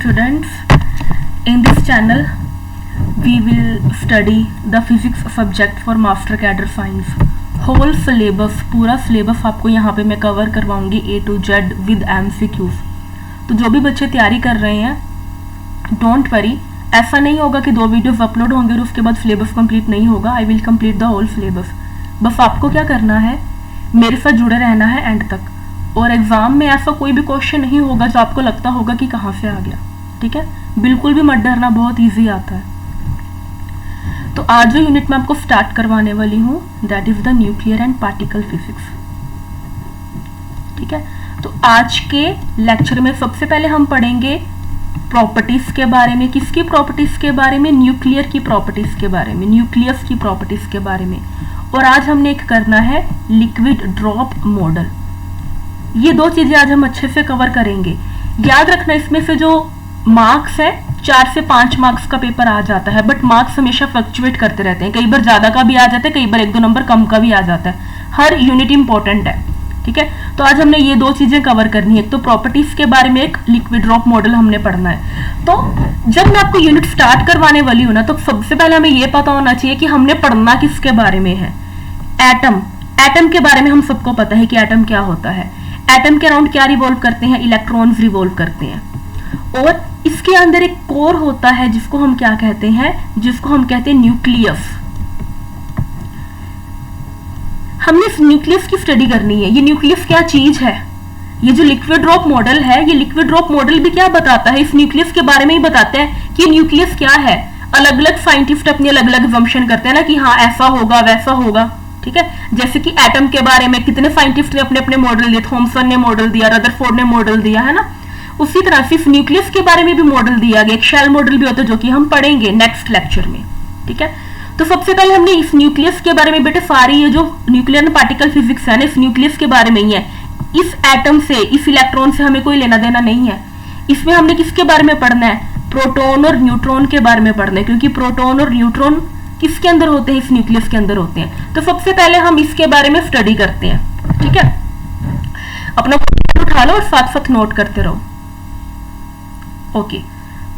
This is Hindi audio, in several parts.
students, in this channel we will study the physics subject for master cadre science. Whole syllabus, पूरा सिलेबस आपको यहाँ पे मैं कवर करवाऊंगी A to Z with MCQs. तो जो भी बच्चे तैयारी कर रहे हैं डोंट वरी, ऐसा नहीं होगा कि 2 वीडियोस अपलोड होंगे और उसके बाद सिलेबस कंप्लीट नहीं होगा. I will complete the whole syllabus. बस आपको क्या करना है, मेरे साथ जुड़े रहना है एंड तक. और एग्जाम में ऐसा कोई भी क्वेश्चन नहीं होगा जो आपको लगता होगा कि कहाँ से आ गया. ठीक है, बिल्कुल भी मत डरना, बहुत ईजी आता है. तो आज जो यूनिट में आपको स्टार्ट करवाने वाली हूँ that is the nuclear and particle physics. ठीक है, तो आज के लेक्चर में सबसे पहले हम पढ़ेंगे प्रॉपर्टीज के बारे में. किसकी प्रॉपर्टीज के बारे में? न्यूक्लियर की प्रॉपर्टीज के बारे में, न्यूक्लियस की प्रॉपर्टीज के बारे में. और आज हमने एक करना है लिक्विड ड्रॉप मॉडल. ये 2 चीजें आज हम अच्छे से कवर करेंगे. याद रखना, इसमें से जो मार्क्स है 4 से 5 मार्क्स का पेपर आ जाता है, बट मार्क्स हमेशा फ्लक्चुएट करते रहते हैं. कई बार ज्यादा का भी आ जाता है, कई बार 1-2 नंबर कम का भी आ जाता है. हर यूनिट इंपॉर्टेंट है. ठीक है, तो आज हमने ये 2 चीजें कवर करनी है. एक तो प्रॉपर्टीज के बारे में, एक लिक्विड ड्रॉप मॉडल हमने पढ़ना है. तो जब मैं आपको यूनिट स्टार्ट करवाने वाली हूँ ना, तो सबसे पहले हमें ये पता होना चाहिए कि हमने पढ़ना किसके बारे में है. एटम. एटम के बारे में हम सबको पता है कि एटम क्या होता है. एटम के अराउंड क्या रिवॉल्व करते हैं? इलेक्ट्रॉन्स रिवॉल्व करते हैं. और इसके अंदर एक कोर होता है जिसको हम क्या कहते हैं? जिसको हम कहते हैं न्यूक्लियस. हमने इस न्यूक्लियस की स्टडी करनी है. ये न्यूक्लियस क्या चीज है? ये जो लिक्विड ड्रॉप मॉडल है, ये लिक्विड ड्रॉप मॉडल भी क्या बताता है? इस न्यूक्लियस के बारे में ही बताता है कि न्यूक्लियस क्या है. अलग अलग साइंटिस्ट अपनी अलग अलग असम्पशन करते हैं ना कि हाँ ऐसा होगा वैसा होगा. ठीक है, जैसे कि एटम के बारे में कितने साइंटिस्ट ने अपने अपने मॉडल दिए. थॉमसन ने मॉडल दिया, रदरफोर्ड ने मॉडल दिया, है ना. उसी तरह से इस न्यूक्लियस के बारे में भी मॉडल दिया गया. एक शेल मॉडल भी होता है जो कि हम पढ़ेंगे नेक्स्ट लेक्चर में. ठीक है, तो सबसे पहले हमने इस न्यूक्लियस के बारे में, बेटे सारी ये जो न्यूक्लियर एंड पार्टिकल फिजिक्स है ना, इस न्यूक्लियस के बारे में ही है. इस एटम से, इस इलेक्ट्रॉन से हमें कोई लेना देना नहीं है. इसमें हमने किसके बारे में पढ़ना है? प्रोटॉन और न्यूट्रॉन के बारे में पढ़ना है, क्योंकि प्रोटॉन और न्यूट्रॉन किसके अंदर होते हैं? इस न्यूक्लियस के अंदर होते हैं. तो सबसे पहले हम इसके बारे में स्टडी करते हैं. ठीक है, अपना उठा लो और साथ साथ नोट करते रहो. ओके,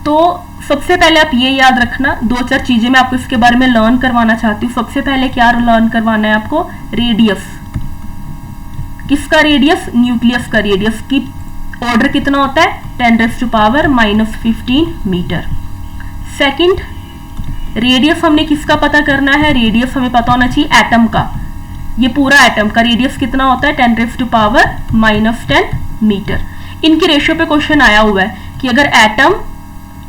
तो सबसे पहले आप ये याद रखना, 2-4 चीजें मैं आपको इसके बारे में लर्न करवाना चाहती हूँ. सबसे पहले क्या लर्न करवाना है आपको? रेडियस. किसका रेडियस? न्यूक्लियस का रेडियस. की ऑर्डर कितना होता है? 10⁻⁻15 मीटर. सेकंड, रेडियस हमने किसका पता करना है? रेडियस हमें पता होना चाहिए एटम का. ये पूरा एटम का रेडियस कितना होता है? 10⁻⁻10 मीटर. इनकी रेशियो पे क्वेश्चन आया हुआ है कि अगर एटम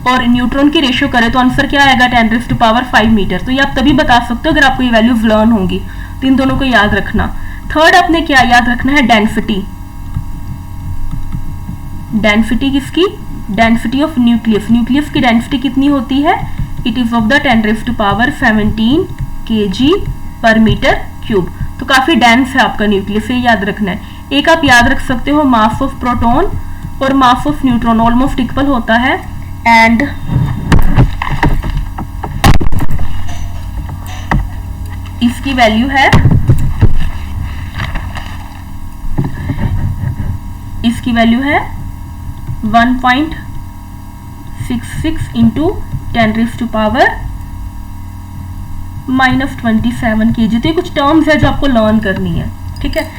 और न्यूट्रॉन की रेशियो करें तो आंसर क्या आएगा? 10⁵ मीटर. तो ये आप तभी बता सकते हो अगर आपको ये वैल्यूज लर्न होंगी. तो इन दोनों को याद रखना. थर्ड, आपने क्या याद रखना है? डेंसिटी. डेंसिटी किसकी? Density of nucleus. न्यूक्लियस की डेंसिटी कितनी होती है? It is of the 10⁻17 kg पर मीटर क्यूब. तो काफी डेंस है आपका न्यूक्लियस, ये याद रखना है. एक आप याद रख सकते हो, मास ऑफ प्रोटॉन और mass of neutron almost equal होता है. एंड इसकी वैल्यू है, इसकी वैल्यू है 1.66 इंटू 10⁻⁻27 kg. तो ये कुछ टर्म्स है जो आपको लर्न करनी है. ठीक है,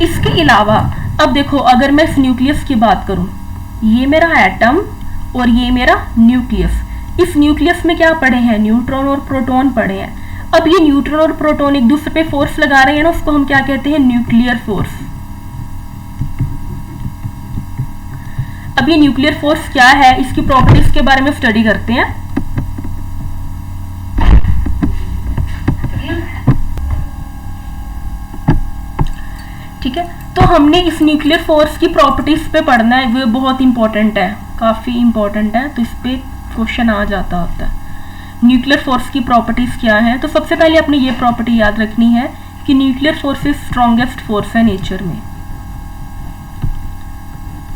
इसके अलावा अब देखो, अगर मैं इस न्यूक्लियस की बात करूं, ये मेरा एटम और ये मेरा न्यूक्लियस. इस न्यूक्लियस में क्या पढ़े हैं? न्यूट्रॉन और प्रोटॉन पढ़े हैं. अब ये न्यूट्रॉन और प्रोटॉन एक दूसरे पे फोर्स लगा रहे हैं ना, उसको हम क्या कहते हैं? Nuclear force. अब ये न्यूक्लियर फोर्स क्या है, इसकी प्रॉपर्टीज के बारे में स्टडी करते हैं. ठीक है, तो हमने इस न्यूक्लियर फोर्स की प्रॉपर्टीज पे पढ़ना है. वो बहुत इंपॉर्टेंट है, काफी इंपॉर्टेंट है. तो इस पे क्वेश्चन आ जाता होता है. न्यूक्लियर फोर्स की प्रॉपर्टीज क्या है? तो सबसे पहले अपनी ये प्रॉपर्टी याद रखनी है कि nuclear force is strongest force है नेचर में.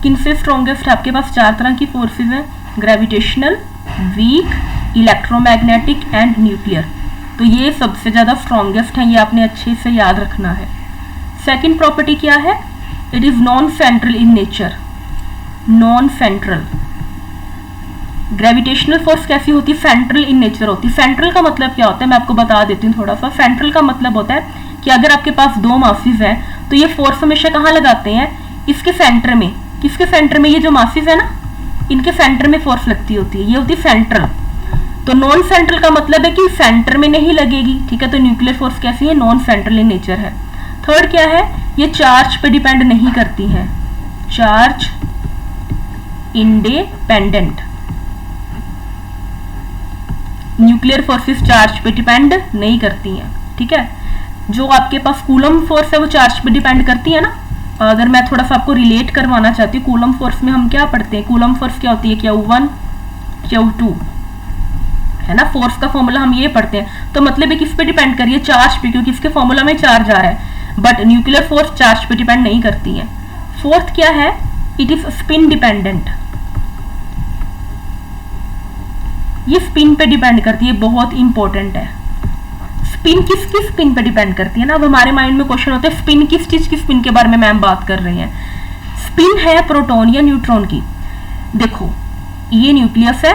किनसे स्ट्रॉन्गेस्ट? आपके पास 4 तरह की फोर्सेज हैं: gravitational, weak, electromagnetic and nuclear. तो ये सबसे ज्यादा स्ट्रॉन्गेस्ट है, ये आपने अच्छे से याद रखना है. सेकेंड प्रॉपर्टी क्या है? It is non central in nature. Non central. Gravitational force कैसी होती है, सेंट्रल इन नेचर होती है। सेंट्रल का मतलब क्या होता है, मैं आपको बता देती हूँ थोड़ा सा। सेंट्रल का मतलब होता है कि अगर आपके पास दो मासेस हैं तो ये फोर्स हमेशा कहाँ लगाते हैं, इसके सेंटर में। किसके सेंटर में, ये जो मासेस है ना, इनके सेंटर में फोर्स लगती होती है, ये होती है सेंट्रल। तो नॉन सेंट्रल का मतलब है कि सेंटर में नहीं लगेगी, ठीक है। तो न्यूक्लियर फोर्स कैसी है, नॉन सेंट्रल इन नेचर है। थर्ड क्या है, ये चार्ज पे डिपेंड नहीं करती है, charge independent. Nuclear forces charge पे डिपेंड नहीं करती हैं, ठीक है। जो आपके पास कूलम फोर्स है वो चार्ज पे डिपेंड करती है ना। अगर मैं थोड़ा सा आपको रिलेट करवाना चाहती हूँ, कूलम फोर्स में हम क्या पढ़ते हैं, कूलम फोर्स क्या होती है, Q1 Q2 है ना। फोर्स का फॉर्मूला हम ये पढ़ते हैं, तो मतलब है किस पे डिपेंड करिए, चार्ज पे, क्योंकि इसके फॉर्मूला में चार्ज आ रहा है। बट न्यूक्लियर फोर्स चार्ज पे डिपेंड नहीं करती है। फोर्थ क्या है, इट इज स्पिन डिपेंडेंट। ये स्पिन पे डिपेंड करती है, बहुत इंपॉर्टेंट है। स्पिन किसकी स्पिन पे डिपेंड करती है ना। अब हमारे माइंड में क्वेश्चन होता है स्पिन किस चीज की स्पिन के बारे में मैम बात कर रही हैं। स्पिन है प्रोटॉन या न्यूट्रॉन की। देखो ये न्यूक्लियस है,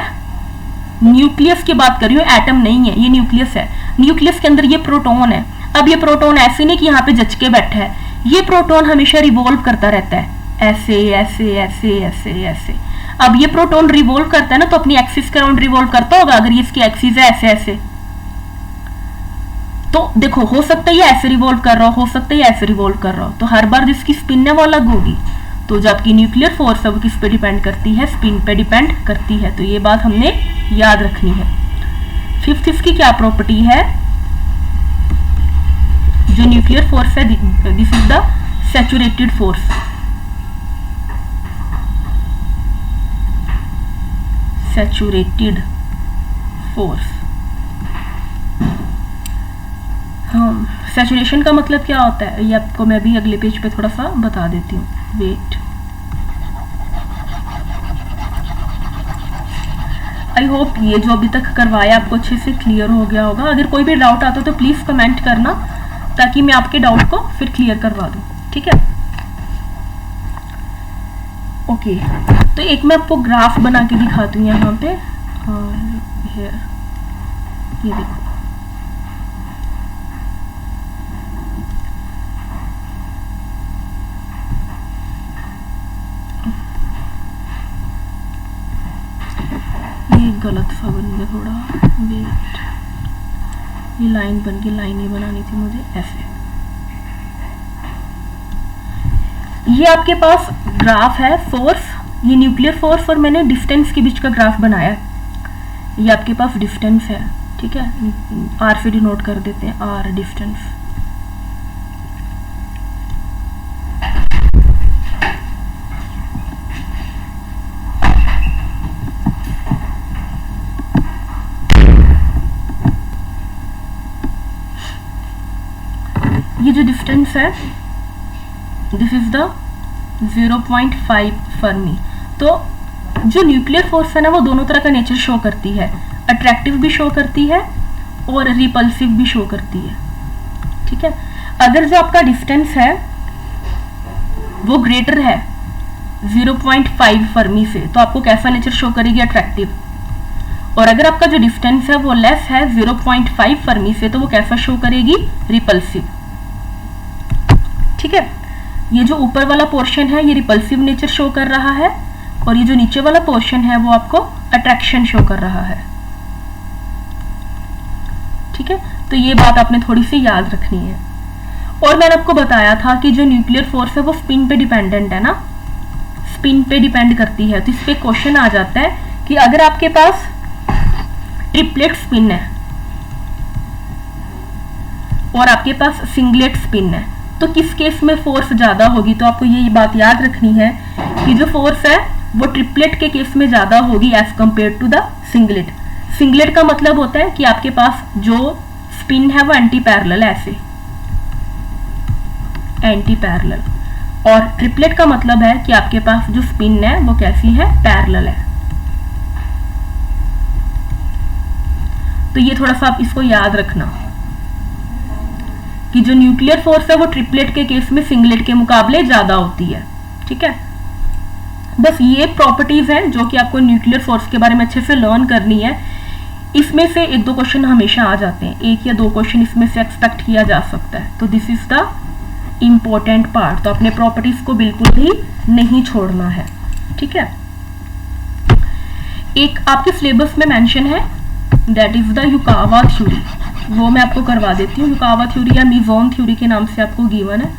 न्यूक्लियस की बात कर रही हूँ, एटम नहीं है, ये न्यूक्लियस है। न्यूक्लियस के अंदर ये प्रोटॉन है। अब ये प्रोटॉन ऐसे नहीं कि यहाँ पे जच के बैठा है, ये प्रोटॉन हमेशा रिवॉल्व करता रहता है, ऐसे ऐसे ऐसे ऐसे ऐसे। अब ये प्रोटॉन रिवॉल्व करता है ना, तो अपनी एक्सिस के अराउंड रिवॉल्व करता होगा। अगर ये इसकी एक्सिस है ऐसे ऐसे, तो देखो हो सकता है ये ऐसे रिवॉल्व कर रहा हो सकता है ये ऐसे रिवॉल्व कर रहा हो, तो हर बार जिसकी स्पिन है वो अलग होगी। तो जबकि न्यूक्लियर फोर्स है वो किस पे डिपेंड करती है, स्पिन पे डिपेंड करती है। तो ये बात हमने याद रखनी है। फिफ्थ इसकी क्या प्रॉपर्टी है, जो न्यूक्लियर फोर्स है, this is the saturated force. Saturated force, हाँ। सैचुरेशन का मतलब क्या होता है, ये आपको मैं भी अगले पेज पे थोड़ा सा बता देती हूँ। वेट, आई होप ये जो अभी तक करवाया आपको अच्छे से क्लियर हो गया होगा। अगर कोई भी डाउट आता तो प्लीज कमेंट करना, ताकि मैं आपके डाउट को फिर क्लियर करवा दूँ, ठीक है। ओके, तो एक मैं आपको ग्राफ बना के दिखाती हूँ यहाँ पे। ये देखो, ये गलत सा बन गया थोड़ा, वेट, ये लाइन बन गई, लाइन ये बनानी थी मुझे ऐसे। ये आपके पास ग्राफ है फोर्स, ये न्यूक्लियर फोर्स और मैंने डिस्टेंस के बीच का ग्राफ बनाया है। ये आपके पास डिस्टेंस है, ठीक है, आर से डिनोट कर देते हैं, आर डिस्टेंस। ये जो डिस्टेंस है दिस इज द 0.5 फर्मी। तो जो न्यूक्लियर फोर्स है ना वो दोनों तरह का नेचर शो करती है, अट्रैक्टिव भी शो करती है और रिपल्सिव भी शो करती है, ठीक है। अगर जो आपका डिस्टेंस है वो ग्रेटर है 0.5 फर्मी से, तो आपको कैसा नेचर शो करेगी, अट्रैक्टिव। और अगर आपका जो डिस्टेंस है वो लेस है 0.5 फर्मी से, तो वो कैसा शो करेगी, रिपल्सिव, ठीक है। ये जो ऊपर वाला पोर्शन है ये रिपल्सिव नेचर शो कर रहा है, और ये जो नीचे वाला पोर्शन है वो आपको अट्रैक्शन शो कर रहा है, ठीक है। तो ये बात आपने थोड़ी सी याद रखनी है। और मैंने आपको बताया था कि जो न्यूक्लियर फोर्स है वो स्पिन पे डिपेंडेंट है ना, स्पिन पे डिपेंड करती है। तो इस पे क्वेश्चन आ जाता है कि अगर आपके पास ट्रिपलेट स्पिन है और आपके पास सिंगलेट स्पिन है, तो किस केस में फोर्स ज्यादा होगी। तो आपको ये बात याद रखनी है कि जो फोर्स है वो ट्रिपलेट के केस में ज्यादा होगी as compare to the singlet. Singlet का मतलब होता है कि आपके पास जो स्पिन है वो एंटी पैरेलल है, ऐसे एंटी पैरेलल, और ट्रिपलेट का मतलब है कि आपके पास जो स्पिन है वो कैसी है, पैरेलल है। तो ये थोड़ा सा आप इसको याद रखना कि जो न्यूक्लियर फोर्स है वो ट्रिपलेट के केस में सिंगलेट के मुकाबले ज्यादा होती है, ठीक है। बस ये प्रॉपर्टीज हैं जो कि आपको न्यूक्लियर फोर्स के बारे में अच्छे से लर्न करनी है। इसमें से एक दो क्वेश्चन हमेशा आ जाते हैं, एक या दो क्वेश्चन इसमें से एक्सपेक्ट किया जा सकता है, तो this is the important part. तो अपने प्रॉपर्टीज को बिल्कुल भी नहीं छोड़ना है, ठीक है। एक आपके सिलेबस में मेंशन है, that is the Yukawa theory, वो मैं आपको करवा देती हूँ। युकावा थ्योरी या मिजोन थ्योरी के नाम से आपको गिवन है,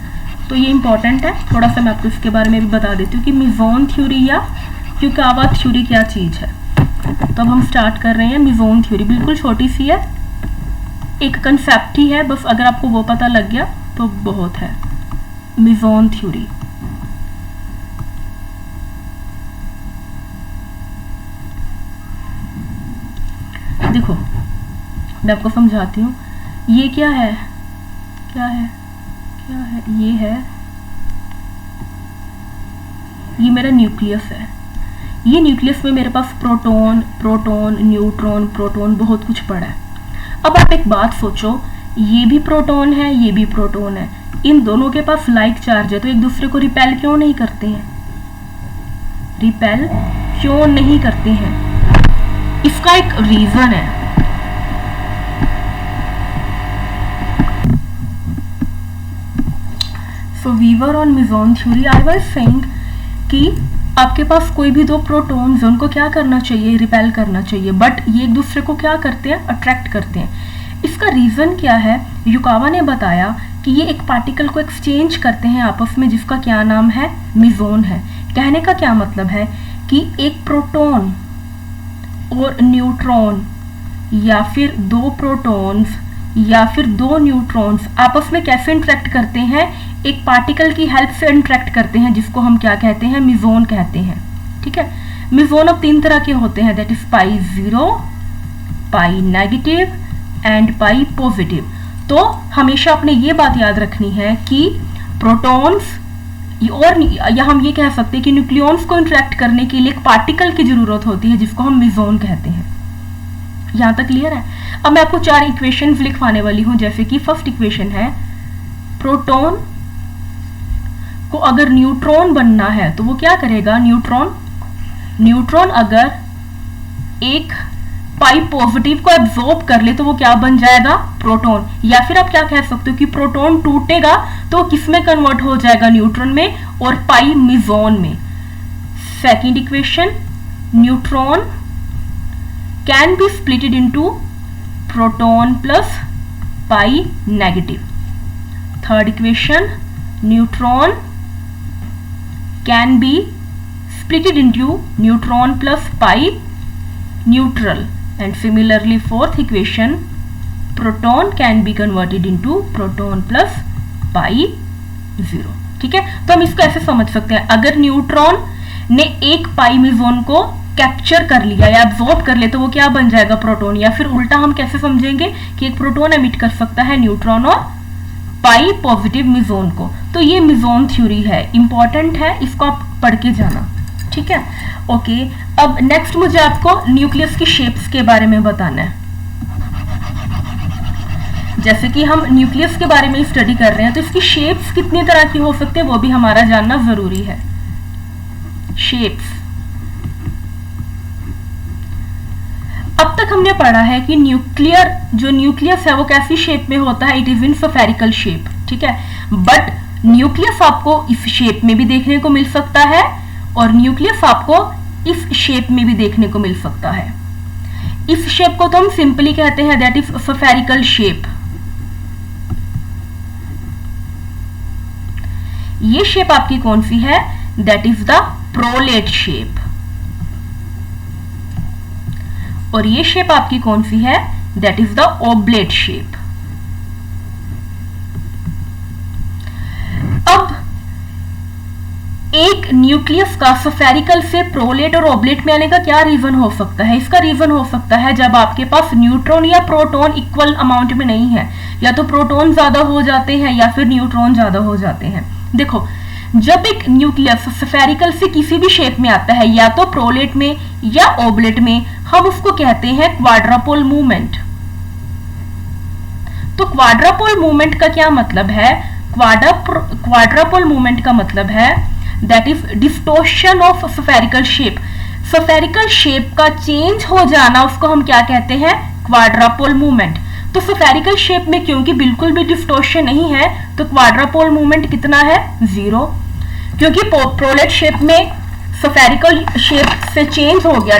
तो ये इंपॉर्टेंट है। थोड़ा सा मैं आपको इसके बारे में भी बता देती हूँ कि मिजोन थ्योरी या युकावा थ्योरी क्या चीज है। तो अब हम स्टार्ट कर रहे हैं। मिजोन थ्योरी बिल्कुल छोटी सी है, एक कंसेप्ट ही है, बस अगर आपको वो पता लग गया तो बहुत है। मिजोन थ्योरी देखो, मैं आपको समझाती हूँ। ये क्या है, क्या है, क्या है, ये मेरा न्यूक्लियस है। ये न्यूक्लियस में मेरे पास प्रोटॉन, प्रोटॉन, न्यूट्रॉन, प्रोटॉन बहुत कुछ पड़ा है। अब आप एक बात सोचो, ये भी प्रोटॉन है, ये भी प्रोटॉन है, इन दोनों के पास लाइक चार्ज है, तो एक दूसरे को रिपेल क्यों नहीं करते हैं? रिपेल क्यों नहीं करते हैं? इसका एक रीजन है। So we were on meson theory, I was saying कि आपके पास कोई भी दो प्रोटॉन्स, उनको क्या करना चाहिए? रिपेल करना चाहिए, बट ये एक दूसरे को क्या करते हैं? अट्रैक्ट करते हैं। इसका रीजन क्या है? युकावा ने बताया कि ये एक पार्टिकल को एक्सचेंज करते हैं आपस में, जिसका क्या नाम है? मिजोन है। कहने का क्या मतलब है कि एक प्रोटॉन और न्यूट्रॉन, या फिर दो प्रोटॉन्स या फिर दो न्यूट्रॉन्स आपस में कैसे इंटरेक्ट करते हैं? एक पार्टिकल की हेल्प से इंटरेक्ट करते हैं, जिसको हम क्या कहते हैं? मिजोन कहते हैं, ठीक है। मिजोन अब तीन तरह के होते हैं, that is pi zero, pi negative and pi positive. तो हमेशा आपने ये बात याद रखनी है कि प्रोटॉन्स, और या हम ये कह सकते हैं कि न्यूक्लियॉन्स को इंटरेक्ट करने के लिए एक पार्टिकल की जरूरत होती है, जिसको हम मिजोन कहते हैं। यहां तक क्लियर है? अब मैं आपको चार इक्वेशंस लिखवाने वाली हूं, जैसे कि फर्स्ट इक्वेशन है, प्रोटॉन को अगर न्यूट्रॉन बनना है तो वो क्या करेगा? न्यूट्रॉन अगर एक पाई पॉजिटिव को एब्जॉर्ब कर ले तो वो क्या बन जाएगा? प्रोटॉन। या फिर आप क्या कह सकते हो कि प्रोटॉन टूटेगा तो किस में कन्वर्ट हो जाएगा? न्यूट्रॉन में, और पाई मिजोन में। Second equation, neutron can be splitted into proton plus pi negative. Third equation, neutron can be splitted into neutron plus pi neutral, and similarly fourth equation, proton can be converted into proton plus pi zero। ठीक है, तो हम इसको ऐसे समझ सकते हैं, अगर न्यूट्रॉन ने एक पाई मिजोन को कैप्चर कर लिया या एब्जॉर्ब कर ले तो वो क्या बन जाएगा? प्रोटॉन। या फिर उल्टा हम कैसे समझेंगे कि एक प्रोटॉन एमिट कर सकता है न्यूट्रॉन और पाई पॉजिटिव मिजोन को। तो ये मिजोन थ्योरी है, इंपॉर्टेंट है, इसको आप पढ़ के जाना, ठीक है। ओके, अब नेक्स्ट मुझे आपको न्यूक्लियस की शेप्स के बारे में बताना है। जैसे कि हम न्यूक्लियस के बारे में स्टडी कर रहे हैं, तो इसकी शेप्स कितनी तरह की हो सकती है वो भी हमारा जानना जरूरी है। शेप्स, अब तक हमने पढ़ा है कि न्यूक्लियस है वो कैसी शेप में होता है? It is in spherical shape, ठीक है। बट न्यूक्लियस आपको इस शेप में भी देखने को मिल सकता है, और न्यूक्लियस आपको इस शेप में भी देखने को मिल सकता है। इस शेप को तो हम सिंपली कहते हैं दैट इज स्फेरिकल शेप। ये शेप आपकी कौन सी है? That is the prolate shape. और ये शेप आपकी कौन सी है? That is the oblate shape. अब एक न्यूक्लियस का स्फेरिकल से प्रोलेट और ओब्लेट में आने का क्या रीजन हो सकता है? इसका रीजन हो सकता है जब आपके पास न्यूट्रॉन या प्रोटॉन इक्वल अमाउंट में नहीं है, या तो प्रोटॉन ज्यादा हो जाते हैं या फिर न्यूट्रॉन ज्यादा हो जाते हैं। देखो, जब एक न्यूक्लियस स्फेरिकल से किसी भी शेप में आता है, या तो प्रोलेट में या ओब्लेट में, हम उसको कहते हैं क्वाड्रापोल मूवमेंट। तो क्वाड्रापोल मूवमेंट का क्या मतलब है? क्वाड्रापोल मूवमेंट का मतलब है that is distortion of spherical shape. Spherical shape का चेंज हो जाना उसको हम क्या कहते हैं, क्वाड्रापोल मूवमेंट। तो स्फेरिकल शेप में क्योंकि बिल्कुल भी डिस्टोर्शन नहीं है तो क्वाड्रापोल मूवमेंट कितना है, 0। क्योंकि प्रोलेट शेप में स्फेरिकल शेप से चेंज हो गया,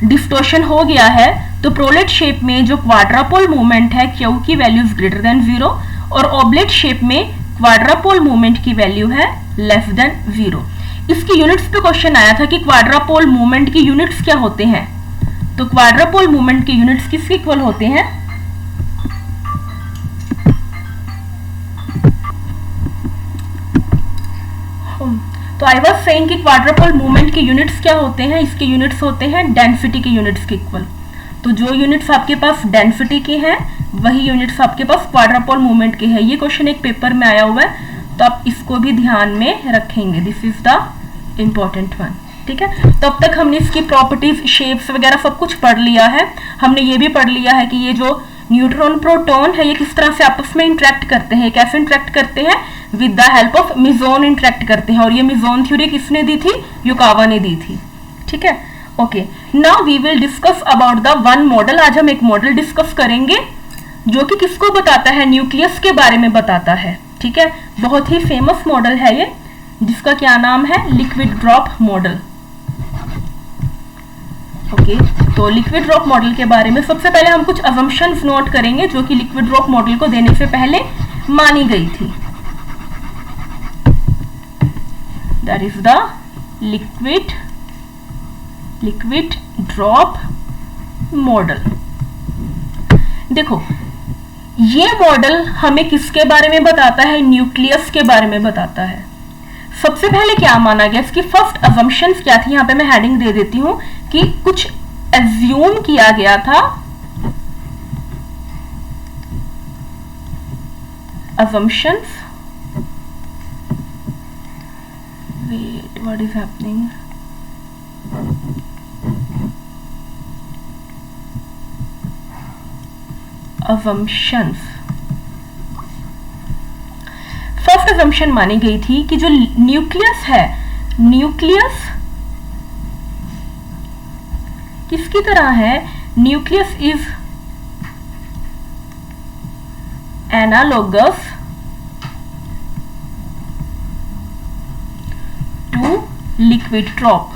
डिस्टोर्शन हो गया है, तो प्रोलेट शेप में जो क्वाड्रापोल मूवमेंट है क्यू की वैल्यू इज ग्रेटर देन 0 और ऑब्लेट शेप में क्वाड्रापोल मूवमेंट की वैल्यू है लेस देन 0। इसकी यूनिट्स पे क्वेश्चन आया था कि क्वाड्रापोल मूवमेंट की यूनिट्स क्या होते हैं, तो क्वाड्रापोल मूवमेंट के यूनिट्स किसके इक्वल होते हैं, तो आई वाज सेइंग कि क्वाड्रापोल मूवमेंट के यूनिट्स क्या होते हैं, इसके यूनिट्स होते हैं डेंसिटी के यूनिट्स के इक्वल। तो जो यूनिट्स आपके पास डेंसिटी के हैं वही यूनिट्स आपके पास क्वाड्रापोल मूवमेंट के हैं। ये क्वेश्चन एक पेपर में आया हुआ है तो आप इसको भी ध्यान में रखेंगे, this is the important one. ठीक है, तो अब तक हमने इसकी प्रॉपर्टीज, शेप्स वगैरह सब कुछ पढ़ लिया है। हमने ये भी पढ़ लिया है कि ये जो न्यूट्रॉन प्रोटॉन है ये किस तरह से आपस में इंटरेक्ट करते हैं, कैसे इंटरेक्ट करते हैं, with the help of meson interact करते हैं। और ये मिजोन थ्योरी किसने दी थी, युकावा ने दी थी। ठीक है, okay, now we will discuss about the one model. आज हम एक मॉडल डिस्कस करेंगे जो कि किसको बताता है, न्यूक्लियस के बारे में बताता है। ठीक है, बहुत ही फेमस मॉडल है ये, जिसका क्या नाम है, लिक्विड ड्रॉप मॉडल। ओके, तो लिक्विड ड्रॉप मॉडल के बारे में सबसे पहले हम कुछ असम्पशंस नोट करेंगे जो कि लिक्विड ड्रॉप मॉडल को देने से पहले मानी गई थी। That is the liquid drop model. देखो, ये मॉडल हमें किसके बारे में बताता है, न्यूक्लियस के बारे में बताता है। सबसे पहले क्या माना गया, इसकी फर्स्ट असम्पशंस क्या थी, यहां पे मैं हेडिंग दे देती हूं कि कुछ एज्यूम किया गया था, assumptions, wait, what is happening, assumptions। First assumption मानी गई थी कि जो न्यूक्लियस है, न्यूक्लियस किसकी तरह है, nucleus is analogous to liquid drop.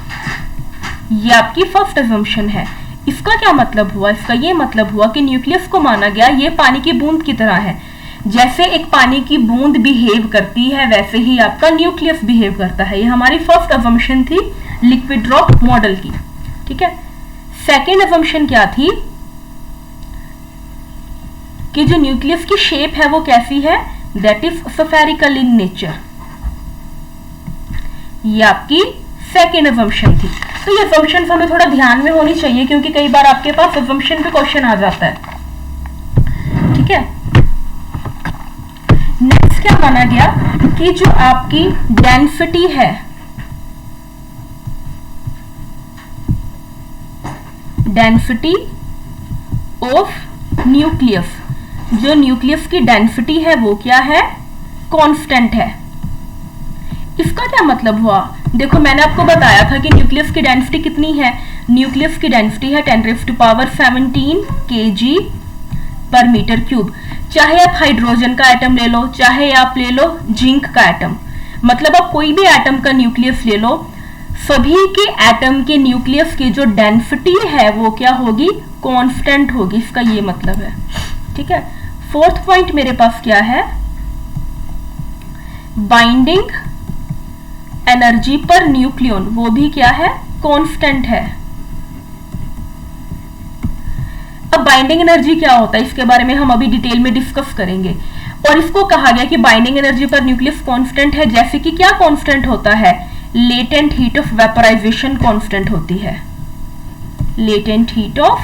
ये आपकी फर्स्ट assumption है। इसका क्या मतलब हुआ, इसका ये मतलब हुआ कि न्यूक्लियस को माना गया ये पानी की बूंद की तरह है। जैसे एक पानी की बूंद बिहेव करती है वैसे ही आपका न्यूक्लियस बिहेव करता है। ये हमारी फर्स्ट assumption थी लिक्विड ड्रॉप मॉडल की। ठीक है, सेकेंड assumption क्या थी कि जो न्यूक्लियस की शेप है वो कैसी है, that is spherical in nature. ये आपकी सेकेंड assumption थी। तो ये assumptions हमें थोड़ा ध्यान में होनी चाहिए क्योंकि कई बार आपके पास assumption पे क्वेश्चन आ जाता है। ठीक है, नेक्स्ट क्या माना गया कि जो आपकी डेंसिटी है, डेंसिटी ऑफ न्यूक्लियस, जो न्यूक्लियस की डेंसिटी है वो क्या है, कांस्टेंट है। इसका क्या मतलब हुआ, देखो मैंने आपको बताया था कि न्यूक्लियस की डेंसिटी कितनी है, न्यूक्लियस की डेंसिटी है 10⁻17 kg पर मीटर क्यूब। चाहे आप हाइड्रोजन का एटम ले लो, चाहे आप ले लो जिंक का एटम, मतलब आप कोई भी एटम का न्यूक्लियस ले लो, सभी के एटम के न्यूक्लियस की जो डेंसिटी है वो क्या होगी, कांस्टेंट होगी। इसका ये मतलब है। ठीक है, फोर्थ पॉइंट मेरे पास क्या है, बाइंडिंग एनर्जी पर न्यूक्लियन, वो भी क्या है, कांस्टेंट है। अब बाइंडिंग एनर्जी क्या होता है इसके बारे में हम अभी डिटेल में डिस्कस करेंगे। और इसको कहा गया कि बाइंडिंग एनर्जी पर न्यूक्लियस कांस्टेंट है, जैसे कि क्या कांस्टेंट होता है, latent heat of vaporisation constant होती है। लेटेंट हीट ऑफ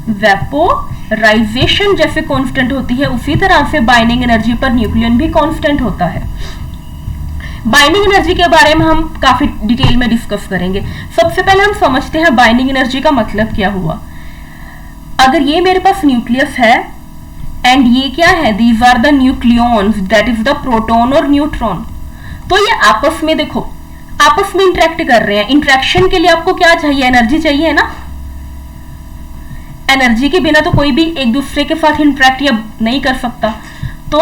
वेपोराइजेशन जैसे कांस्टेंट होती है, उसी तरह से बाइंडिंग एनर्जी पर न्यूक्लियन भी कांस्टेंट होता है। बाइंडिंग एनर्जी के बारे में हम काफी डिटेल में डिस्कस करेंगे। सबसे पहले हम समझते हैं बाइंडिंग एनर्जी का मतलब क्या हुआ। अगर ये मेरे पास न्यूक्लियस है, एंड ये क्या है, these are the nucleons, that is the proton और न्यूट्रॉन। तो ये आपस में देखो, आपस में इंटरेक्ट कर रहे हैं। इंटरेक्शन के लिए आपको क्या चाहिए, एनर्जी चाहिए है ना। एनर्जी के बिना तो कोई भी एक दूसरे के साथ इंटरेक्ट या नहीं कर सकता। तो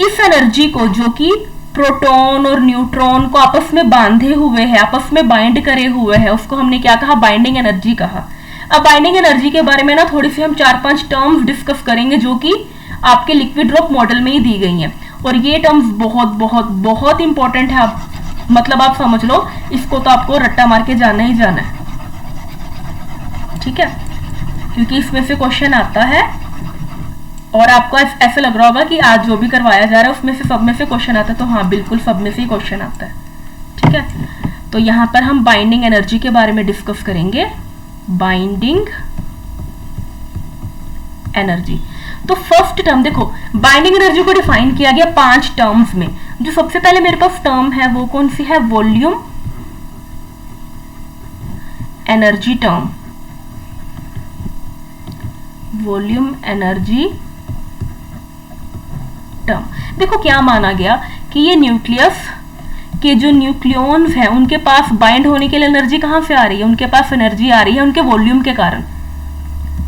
इस एनर्जी को, जो कि प्रोटॉन और न्यूट्रॉन को आपस में बांधे हुए है, आपस में बाइंड करे हुए है, उसको हमने क्या कहा, बाइंडिंग एनर्जी कहा। अब बाइंडिंग एनर्जी के बारे में ना थोड़ी सी हम 4-5 टर्म्स डिस्कस करेंगे जो कि आपके लिक्विड ड्रॉप मॉडल में ही दी गई हैं, और ये टर्म्स बहुत बहुत बहुत इंपॉर्टेंट है। आप मतलब आप समझ लो, इसको तो आपको रट्टा मार के जाना ही जाना है, ठीक है, क्योंकि इसमें से क्वेश्चन आता है। और आपको ऐसे लग रहा होगा कि आज जो भी करवाया जा रहा है उसमें से सब में से क्वेश्चन आता है, तो हाँ बिल्कुल सब में से ही क्वेश्चन आता है, ठीक है। तो यहाँ पर हम बाइंडिंग एनर्जी के बारे में डिस्कस करेंगे, बाइंडिंग एनर्जी। तो फर्स्ट टर्म देखो, बाइंडिंग एनर्जी को डिफाइन किया गया 5 टर्म्स में। जो सबसे पहले मेरे पास टर्म है वो कौन सी है, volume energy term, volume energy term. देखो क्या माना गया कि ये न्यूक्लियस के जो न्यूक्लियॉन्स हैं उनके पास बाइंड होने के लिए एनर्जी कहां से आ रही है, उनके पास एनर्जी आ रही है उनके वॉल्यूम के कारण,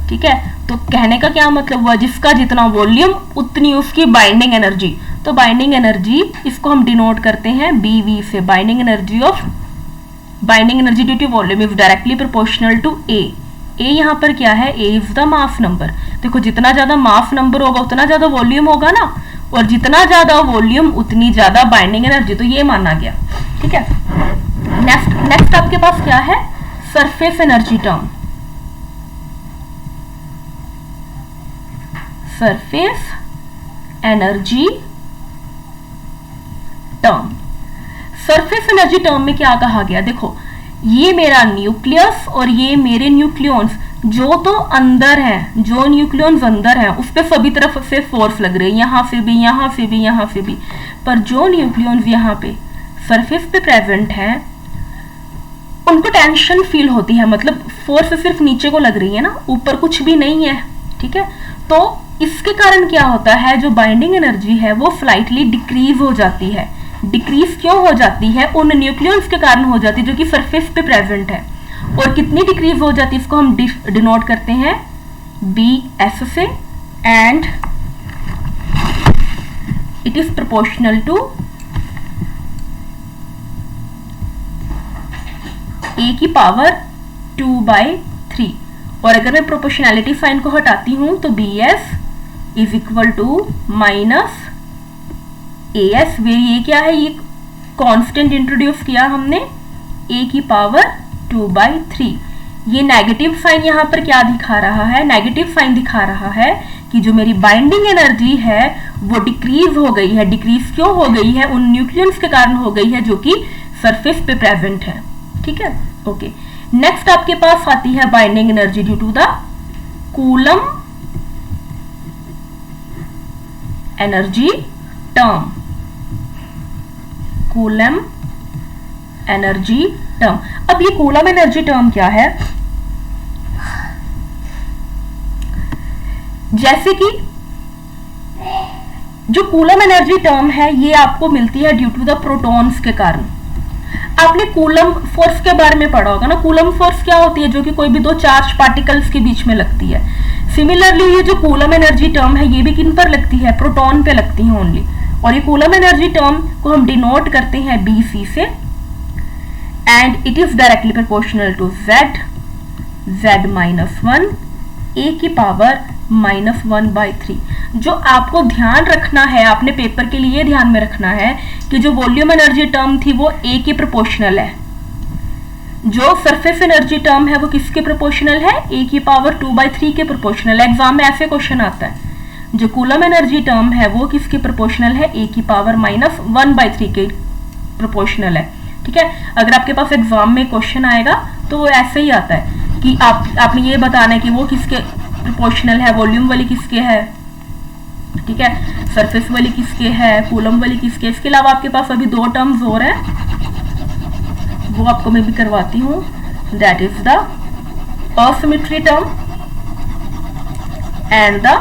ठीक है। तो कहने का क्या मतलब हुआ, जिसका जितना वॉल्यूम उतनी उसकी बाइंडिंग एनर्जी। तो बाइंडिंग एनर्जी इसको हम डिनोट करते हैं BV से, binding energy of, binding energy due to volume is directly proportional to A। A यहाँ पर क्या है, A is the mass number. देखो जितना ज्यादा मास नंबर होगा उतना ज्यादा वॉल्यूम होगा ना, और जितना ज्यादा वॉल्यूम उतनी ज्यादा बाइंडिंग एनर्जी, तो ये माना गया, ठीक है। नेक्स्ट आपके पास क्या है, surface energy term, surface energy term. Surface energy term में क्या कहा गया, देखो ये मेरा न्यूक्लियस और ये मेरे न्यूक्लियॉन्स जो तो अंदर हैं, जो न्यूक्लियॉन्स अंदर हैं उस पे सभी तरफ से फोर्स लग रही है, यहाँ से भी, यहाँ से भी, यहाँ से भी। पर जो न्यूक्लियॉन्स यहाँ पे सरफेस पे प्रेजेंट हैं उनको टेंशन फील होती है, मतलब फोर्स सिर्फ नीचे को लग रही है ना, ऊपर कुछ भी नहीं है, ठीक है। तो इसके कारण क्या होता है, जो बाइंडिंग एनर्जी है वो स्लाइटली डिक्रीज हो जाती है। डिक्रीज क्यों हो जाती है, उन न्यूक्लियॉन्स के कारण हो जाती है जो कि सरफेस पे प्रेजेंट है। और कितनी डिक्रीज हो जाती है, इसको हम डिनोट करते हैं BS से, and it is proportional to A की पावर 2/3। और अगर मैं प्रोपोर्शनैलिटी साइन को हटाती हूं तो BS is equal to minus AS, वे ये क्या है, ये कांस्टेंट इंट्रोड्यूस किया हमने, A की पावर 2/3। ये नेगेटिव साइन यहाँ पर क्या दिखा रहा है, नेगेटिव साइन दिखा रहा है कि जो मेरी बाइंडिंग एनर्जी है वो डिक्रीज हो गई है। डिक्रीज क्यों हो गई है, उन न्यूक्लियॉन्स के कारण हो गई है जो कि सरफेस पे प्रेजेंट है, ठीक है, ओके। नेक्स्ट आपके पास आती है binding energy due to the coulomb energy term, coulomb energy term. अब ये कूलम एनर्जी टर्म क्या है, जैसे कि जो कूलम एनर्जी टर्म है ये आपको मिलती है ड्यू टू द प्रोटॉन्स के कारण। आपने कूलम फोर्स के बारे में पढ़ा होगा ना, कूलम फोर्स क्या होती है, जो कि कोई भी दो चार्ज पार्टिकल्स के बीच में लगती है। सिमिलरली ये जो कूलम एनर्जी टर्म है ये भी किन पर लगती है, प्रोटॉन पे लगती है ओनली। और ये कूलम एनर्जी टर्म को हम डिनोट करते हैं BC से, and it is directly proportional to Z-1 A की पावर -1/3। जो आपको ध्यान रखना है, आपने पेपर के लिए ध्यान में रखना है कि जो वॉल्यूम एनर्जी टर्म थी वो A के प्रोपोर्शनल है, जो सरफेस एनर्जी टर्म है वो किसके प्रोपोर्शनल है, A की पावर 2/3 के प्रोपोर्शनल। एग्जाम में ऐसे क्वेश्चन आता है, जो कूलम एनर्जी टर्म है वो किसके प्रोपोर्शनल है, A की पावर -1/3 के प्रोपोर्शनल है, ठीक है। अगर आपके पास एग्जाम में क्वेश्चन आएगा तो वो ऐसे ही आता है कि आपने ये बताना है कि वो किसके प्रोपोर्शनल है, वॉल्यूम वाली किसके है, ठीक है, सरफेस वाली किसके है, कूलम वाली किसके। इसके अलावा आपके पास अभी 2 टर्म्स और हैं, वो आपको मैं भी करवाती हूँ, that is the asymmetry term and the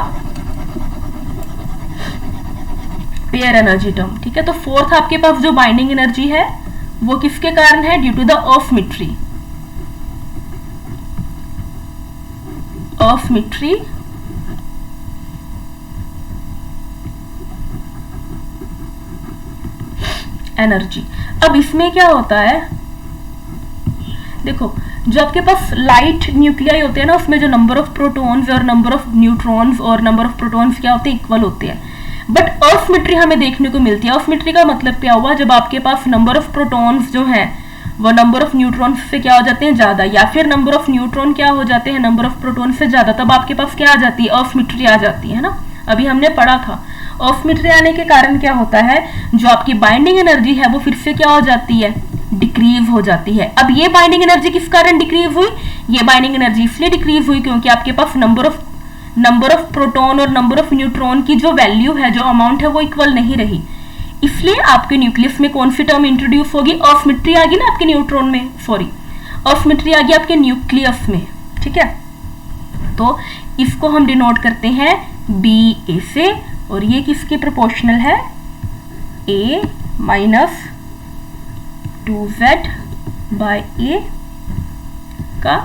pair energy term, ठीक है। तो फोर्थ आपके पास जो बाइंडिंग एनर्जी है वो किसके कारण है? Due to the asymmetry energy. अब इसमें क्या होता है, देखो जो आपके पास लाइट न्यूक्लियाई होते हैं ना, उसमें जो नंबर ऑफ प्रोटॉन्स और नंबर ऑफ न्यूट्रॉन्स और नंबर ऑफ प्रोटॉन्स क्या होते हैं? इक्वल होते हैं। बट ऑफ मिट्री हमें देखने को मिलती है। ऑफ मिट्री का मतलब क्या हुआ? जब आपके पास नंबर ऑफ प्रोटॉन्स जो है वो नंबर ऑफ न्यूट्रॉन्स से क्या हो जाते हैं? ज्यादा, या फिर नंबर ऑफ न्यूट्रॉन क्या हो जाते हैं? नंबर ऑफ प्रोटॉन से ज्यादा, तब आपके पास क्या आ जाती है? ऑफ मिट्री आ जाती है ना। अभी हमने पढ़ा था ऑफ मिट्री आने के कारण क्या होता है, जो आपकी बाइंडिंग एनर्जी है वो फिर से क्या हो जाती है? डिक्रीज हो जाती है। अब ये बाइंडिंग एनर्जी किस कारण डिक्रीज हुई? ये बाइंडिंग एनर्जी इसलिए डिक्रीज हुई क्योंकि आपके पास नंबर ऑफ प्रोटॉन और नंबर ऑफ न्यूट्रॉन की जो वैल्यू है, जो अमाउंट है, वो इक्वल नहीं रही। इसलिए आपके न्यूक्लियस में कौन सी टर्म इंट्रोड्यूस होगी? ऑफ मिट्री आ गई ना आपके न्यूट्रॉन में, सॉरी ऑफ मिट्री आ गई आपके न्यूक्लियस में, ठीक है। तो इसको हम डिनोट करते हैं बी ए से, और ये किसके प्रोपोर्शनल है? a minus 2z by a का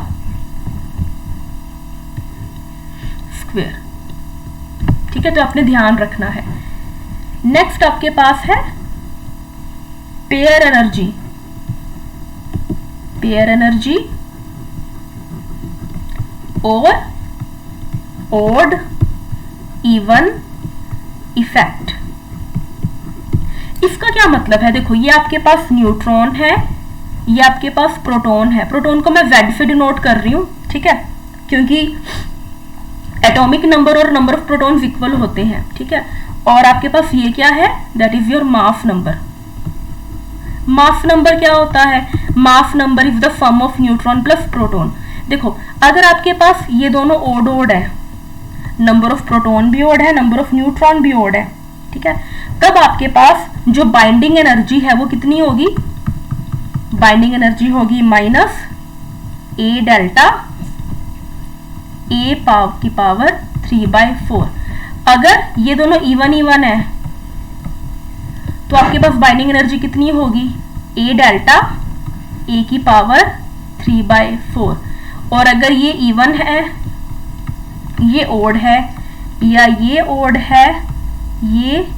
स्क्वायर, ठीक है। तो आपने ध्यान रखना है। नेक्स्ट आपके पास है पेयर एनर्जी और ओड इवन इफेक्ट। इसका क्या मतलब है? देखो ये आपके पास न्यूट्रॉन है, ये आपके पास प्रोटॉन है। प्रोटॉन को मैं Z से डिनोट कर रही हूं, ठीक है, क्योंकि एटॉमिक नंबर और नंबर ऑफ प्रोटॉन्स इक्वल होते हैं, ठीक है। और आपके पास ये क्या है? That is your mass number. Mass number क्या होता है? Mass number is the sum of neutron plus proton. देखो अगर आपके पास ये दोनों ओड है, नंबर ऑफ प्रोटॉन भी ओड है, नंबर ऑफ न्यूट्रॉन भी ओड है, ठीक है, तब आपके पास जो बाइंडिंग एनर्जी है वो कितनी होगी? बाइंडिंग एनर्जी होगी माइनस ए डेल्टा ए की पावर 3/4। अगर ये दोनों इवन है तो आपके पास बाइंडिंग एनर्जी कितनी होगी? ए डेल्टा ए की पावर 3/4। और अगर ये इवन है, ये ओड है, या ये ओड है, ये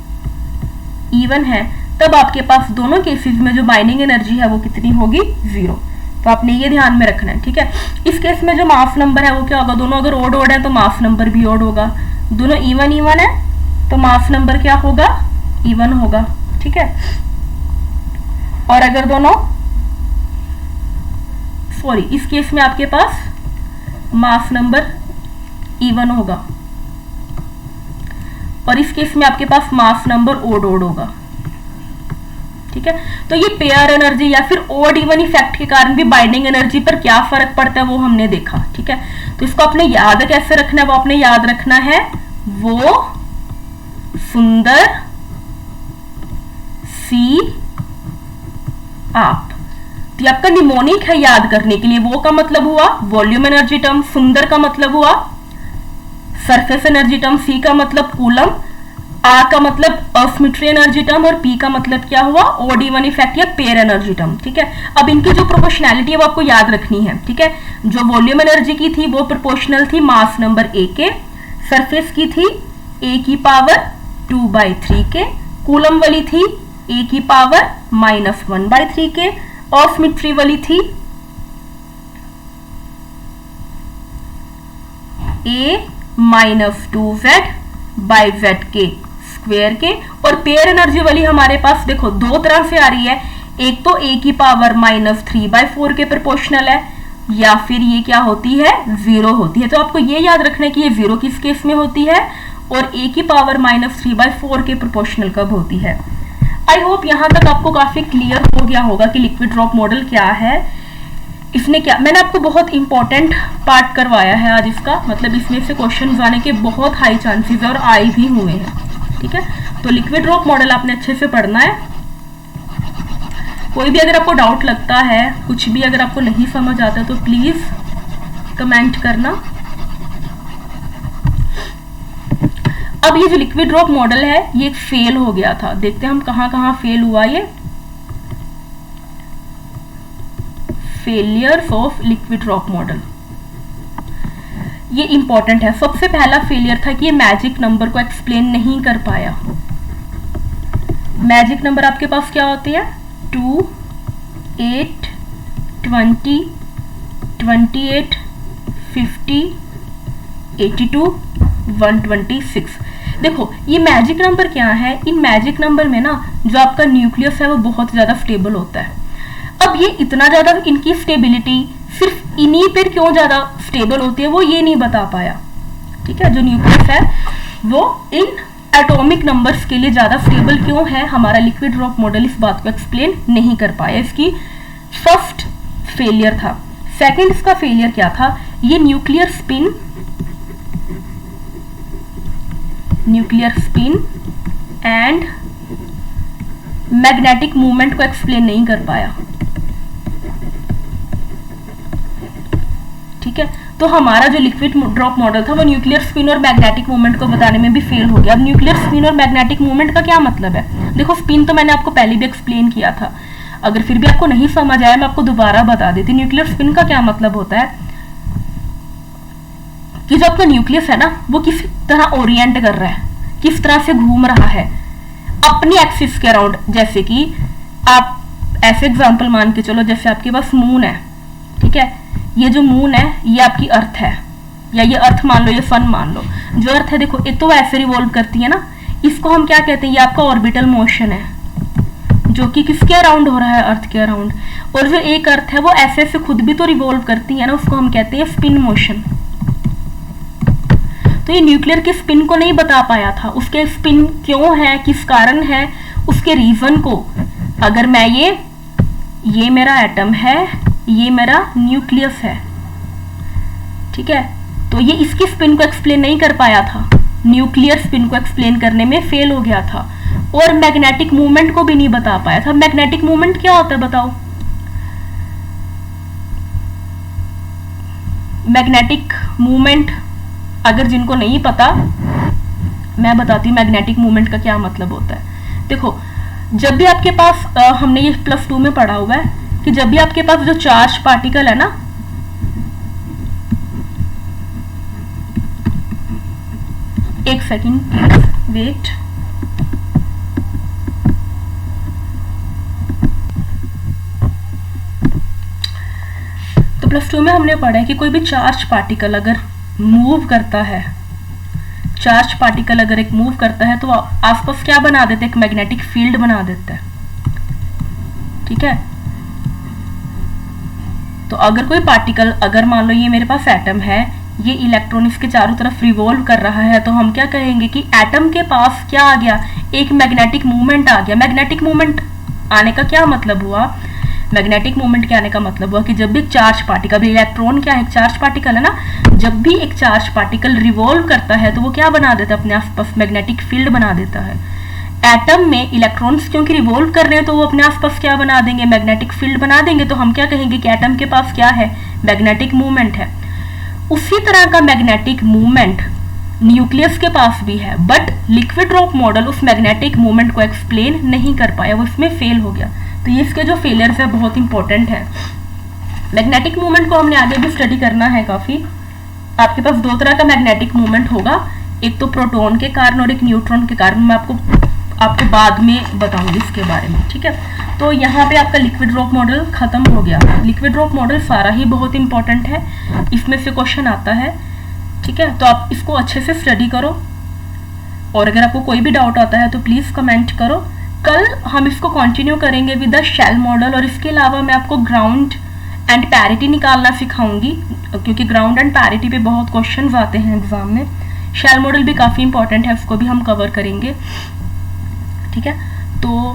इवन है, तब आपके पास दोनों केसेस में जो बाइंडिंग एनर्जी है वो कितनी होगी? 0। तो आपने ये ध्यान में रखना है, ठीक है। इस केस में जो मास नंबर है वो क्या होगा? दोनों अगर ओड है तो मास नंबर भी ओड होगा, दोनों इवन है तो मास नंबर क्या होगा? इवन होगा, ठीक है। और अगर दोनों, सॉरी इस केस में आपके पास मास नंबर इवन होगा और इस केस में आपके पास मास नंबर ओड होगा, ठीक है। तो ये पेयर एनर्जी या फिर ओड इवन इफेक्ट के कारण भी बाइंडिंग एनर्जी पर क्या फर्क पड़ता है वो हमने देखा, ठीक है। तो इसको अपने याद कैसे रखना है? वो अपने याद रखना है वो सुंदर सी आप। तो आपका निमोनिक है याद करने के लिए। वो का मतलब हुआ वॉल्यूम एनर्जी टर्म, सुंदर का मतलब हुआ सरफेस एनर्जी टर्म, सी का मतलब कूलम, आ का मतलब ऑफ मिट्री एनर्जी टर्म और पी का मतलब क्या हुआ? ओड इवन इफेक्ट या पेयर एनर्जी टर्म, ठीक है। अब इनकी जो प्रोपोर्शनैलिटी है वो आपको याद रखनी है, ठीक है। जो वॉल्यूम एनर्जी की थी वो प्रोपोर्शनल थी मास नंबर ए के, सरफेस की थी ए की पावर 2/3 के, कूलम वाली थी ए की पावर -1/3 के, ऑफ मिट्री वाली थी a -2z/z के स्क्वायर के। और पेयर एनर्जी वाली हमारे पास देखो दो तरह से आ रही है, एक तो a की पावर -3/4 के प्रोपोर्शनल है, या फिर ये क्या होती है? 0 होती है। तो आपको ये याद रखना है कि ये 0 किस केस में होती है और a की पावर -3/4 के प्रोपोर्शनल कब होती है। आई होप यहाँ तक आपको काफी क्लियर हो गया होगा कि लिक्विड ड्रॉप मॉडल क्या है। इसने क्या, मैंने आपको बहुत इंपॉर्टेंट पार्ट करवाया है आज इसका, मतलब इसमें से क्वेश्चन आने के बहुत हाई चांसेस है और आए भी हुए हैं, ठीक है। तो लिक्विड ड्रॉप मॉडल आपने अच्छे से पढ़ना है। कोई भी अगर आपको डाउट लगता है, कुछ भी अगर आपको नहीं समझ आता तो प्लीज कमेंट करना। अब ये जो लिक्विड ड्रॉप मॉडल है ये फेल हो गया था। देखते हैं हम कहां कहां फेल हुआ। ये failures of liquid drop model, ये इंपॉर्टेंट है। सबसे पहला फेलियर था कि ये मैजिक नंबर को एक्सप्लेन नहीं कर पाया। मैजिक नंबर आपके पास क्या होते हैं? 2, 8, 20, 28, 50, 82, 126। देखो ये मैजिक नंबर क्या है? इन मैजिक नंबर में ना जो आपका न्यूक्लियस है वो बहुत ज्यादा स्टेबल होता है। अब ये इतना ज्यादा इनकी स्टेबिलिटी सिर्फ इन्हीं पर क्यों ज्यादा स्टेबल होती है वो ये नहीं बता पाया। ठीक है, जो न्यूक्लियस है वो इन एटॉमिक नंबर्स के लिए ज्यादा स्टेबल क्यों है, हमारा लिक्विड ड्रॉप मॉडल इस बात को एक्सप्लेन नहीं कर पाया। इसकी फर्स्ट फेलियर था। सेकंड इसका फेलियर क्या था? ये nuclear spin and magnetic movement को एक्सप्लेन नहीं कर पाया। ठीक है, तो हमारा जो लिक्विड ड्रॉप मॉडल था वो न्यूक्लियर स्पिन और मैग्नेटिक मूवमेंट को बताने में भी फेल हो गया। अब न्यूक्लियर स्पिन और मैग्नेटिक मूवमेंट का क्या मतलब है? देखो स्पिन तो मैंने आपको पहले भी एक्सप्लेन किया था, अगर फिर भी आपको नहीं समझ आया मैं आपको दोबारा बता देती। न्यूक्लियर स्पिन का क्या मतलब होता है कि जो आपका न्यूक्लियस है ना वो किस तरह ओरिएंट कर रहा है, किस तरह से घूम रहा है अपनी एक्सिस के अराउंड। जैसे कि आप ऐसे एग्जांपल मान के चलो, जैसे आपके पास मून है। ठीक है, ये जो मून है ये आपकी अर्थ है, या ये अर्थ मान लो, ये सन मान लो। जो अर्थ है देखो एक तो वो ऐसे रिवॉल्व करती है ना, इसको हम क्या कहते हैं? ये आपका ऑर्बिटल मोशन है जो कि किसके अराउंड हो रहा है? अर्थ के अराउंड। और जो एक अर्थ है वो ऐसे ऐसे खुद भी तो रिवॉल्व करती है ना, उसको हम कहते हैं स्पिन मोशन। तो ये न्यूक्लियर के स्पिन को नहीं बता पाया था, उसके स्पिन क्यों है, किस कारण है, उसके रीजन को। अगर मैं ये मेरा एटम है, ये मेरा न्यूक्लियस है। ठीक है, तो ये इसकी स्पिन को एक्सप्लेन नहीं कर पाया था, न्यूक्लियर स्पिन को एक्सप्लेन करने में फेल हो गया था। और मैग्नेटिक मूवमेंट को भी नहीं बता पाया था। मैग्नेटिक मूवमेंट क्या होता है बताओ? मैग्नेटिक मूवमेंट अगर जिनको नहीं पता मैं बताती हूँ मैग्नेटिक मूवमेंट का क्या मतलब होता है। देखो जब भी आपके पास हमने ये +2 में पढ़ा हुआ है कि जब भी आपके पास जो चार्ज पार्टिकल है ना, एक सेकेंड वेट, तो +2 में हमने पढ़ा है कि कोई भी चार्ज पार्टिकल अगर मूव करता है, चार्ज पार्टिकल अगर एक मूव करता है तो आसपास क्या बना देते हैं? एक मैग्नेटिक फील्ड बना देता है। ठीक है, तो अगर कोई पार्टिकल, अगर मान लो ये मेरे पास एटम है, ये इलेक्ट्रॉन इसके चारों तरफ रिवॉल्व कर रहा है, तो हम क्या कहेंगे कि एटम के पास क्या आ गया? एक मैग्नेटिक मूवमेंट आ गया। मैग्नेटिक मूवमेंट आने का क्या मतलब हुआ? मैग्नेटिक मूवमेंट के आने का मतलब हुआ कि जब भी एक चार्ज पार्टिकल, इलेक्ट्रॉन क्या है? एक चार्ज पार्टिकल है ना, जब भी एक चार्ज पार्टिकल रिवॉल्व करता है तो वो क्या बना देता है? अपने आसपास मैग्नेटिक फील्ड बना देता है। एटम में इलेक्ट्रॉन्स क्योंकि रिवॉल्व कर रहे हैं तो वो अपने आसपास क्या बना देंगे? मैग्नेटिक फील्ड बना देंगे। तो हम क्या कहेंगे कि एटम के पास क्या है? मैग्नेटिक मूवमेंट है। उसी तरह का मैग्नेटिक मूवमेंट न्यूक्लियस के पास भी है, बट लिक्विड ड्रॉप मॉडल उस मैग्नेटिक मूवमेंट को एक्सप्लेन नहीं कर पाया, वो इसमें फेल हो गया। तो ये इसके जो फेलियर्स है बहुत इंपॉर्टेंट है। मैग्नेटिक मूवमेंट को हमने आगे भी स्टडी करना है काफी। आपके पास दो तरह का मैग्नेटिक मूवमेंट होगा, एक तो प्रोटॉन के कारण और एक न्यूट्रॉन के कारण। मैं आपको बाद में बताऊंगी इसके बारे में। ठीक है, तो यहाँ पे आपका लिक्विड ड्रॉप मॉडल खत्म हो गया। लिक्विड ड्रॉप मॉडल सारा ही बहुत इंपॉर्टेंट है, इसमें से क्वेश्चन आता है। ठीक है, तो आप इसको अच्छे से स्टडी करो, और अगर आपको कोई भी डाउट आता है तो प्लीज कमेंट करो। कल हम इसको कंटिन्यू करेंगे विद द शेल मॉडल, और इसके अलावा मैं आपको ग्राउंड एंड पैरिटी निकालना सिखाऊंगी, क्योंकि ग्राउंड एंड पैरिटी पे बहुत क्वेश्चंस आते हैं एग्जाम में। शेल मॉडल भी काफी इंपॉर्टेंट है, उसको भी हम कवर करेंगे। ठीक है, तो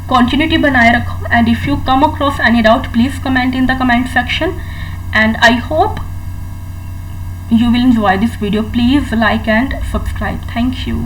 continuity बनाए रखो, and if you come across any doubt please comment in the comment section, and I hope you will enjoy this video. Please like and subscribe. Thank you.